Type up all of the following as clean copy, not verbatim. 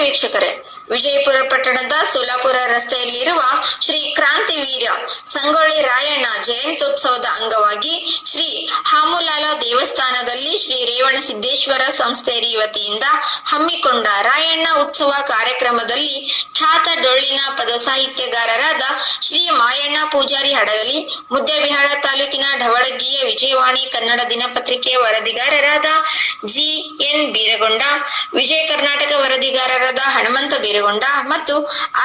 ವೀಕ್ಷಕರೇ, ವಿಜಯಪುರ ಪಟ್ಟಣದ ಸೋಲಾಪುರ ರಸ್ತೆಯಲ್ಲಿರುವ ಶ್ರೀ ಕ್ರಾಂತಿವೀರ ಸಂಗೊಳ್ಳಿ ರಾಯಣ್ಣ ಜಯಂತ್ಯುತ್ಸವದ ಅಂಗವಾಗಿ ಶ್ರೀ ಹಾಮುಲಾಲ ದೇವಸ್ಥಾನದಲ್ಲಿ ಶ್ರೀ ರೇವಣಸಿದ್ದೇಶ್ವರ ಸಂಸ್ಥೆ ವತಿಯಿಂದ ಹಮ್ಮಿಕೊಂಡ ರಾಯಣ್ಣ ಉತ್ಸವ ಕಾರ್ಯಕ್ರಮದಲ್ಲಿ ಖ್ಯಾತ ಡೊಳ್ಳಿನ ಪದ ಸಾಹಿತ್ಯಗಾರರಾದ ಶ್ರೀ ಮಾಯಣ್ಣ ಪೂಜಾರಿ ಹಡಗಲಿ, ಮುದ್ದೇಬಿಹಾಳ ತಾಲೂಕಿನ ಢವಳಗಿಯ ವಿಜಯವಾಣಿ ಕನ್ನಡ ದಿನಪತ್ರಿಕೆ ವರದಿಗಾರರಾದ ಜಿ.ಎನ್. ಬೀರಗೊಂಡ, ವಿಜಯ ಕರ್ನಾಟಕ ವರದಿಗಾರರಾದ ಹನುಮಂತ ಬೀರಗೊಂಡ ಮತ್ತು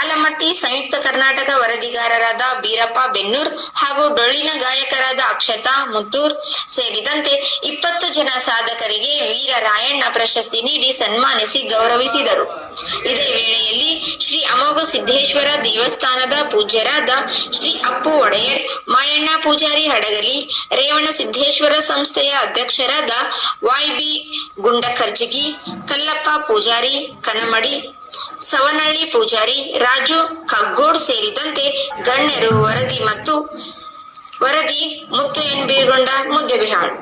ಆಲಮಟ್ಟಿ ಸಂಯುಕ್ತ ಕರ್ನಾಟಕ ವರದಿಗಾರರಾದ ಬೀರಪ್ಪ ಬೆನ್ನೂರ್ ಹಾಗೂ ಡೊಳ್ಳಿನ ಗಾಯಕರಾದ ಅಕ್ಷತಾ ಮುತ್ತೂರ್ ಸೇರಿದಂತೆ 20 ಜನ ಸಾಧಕರಿಗೆ ವೀರ ರಾಯಣ್ಣ ಪ್ರಶಸ್ತಿ ನೀಡಿ ಸನ್ಮಾನಿಸಿ ಗೌರವಿಸಿದರು. ಇದೇ ವೇಳೆಯಲ್ಲಿ ಶ್ರೀ ಅಮೋಘ ಸಿದ್ದೇಶ್ವರ ದೇವಸ್ಥಾನದ ಪೂಜ್ಯರಾದ ಶ್ರೀ ಅಪ್ಪು ಒಡೆಯರ್, ಮಾಯಣ್ಣ ಪೂಜಾರಿ ಹಡಗಲಿ, ರೇವಣ ಸಿದ್ದೇಶ್ವರ ಸಂಸ್ಥೆಯ ಅಧ್ಯಕ್ಷರಾದ ವೈ.ಬಿ. ಗುಂಡಕರ್ಜಗಿ, ಕಲ್ಲಪ್ಪ ಪೂಜಾರಿ ಕನಮಡಿ, ಸವನಳ್ಳಿ ಪೂಜಾರಿ, ರಾಜು ಕಗ್ಗೋಡ್ ಸೇರಿದಂತೆ ಗಣ್ಯರು ವರದಿ ಮುತ್ತು ಎನ್. ಬೀರಗೊಂಡ, ಮುದ್ದೇಬಿಹಾಳ್.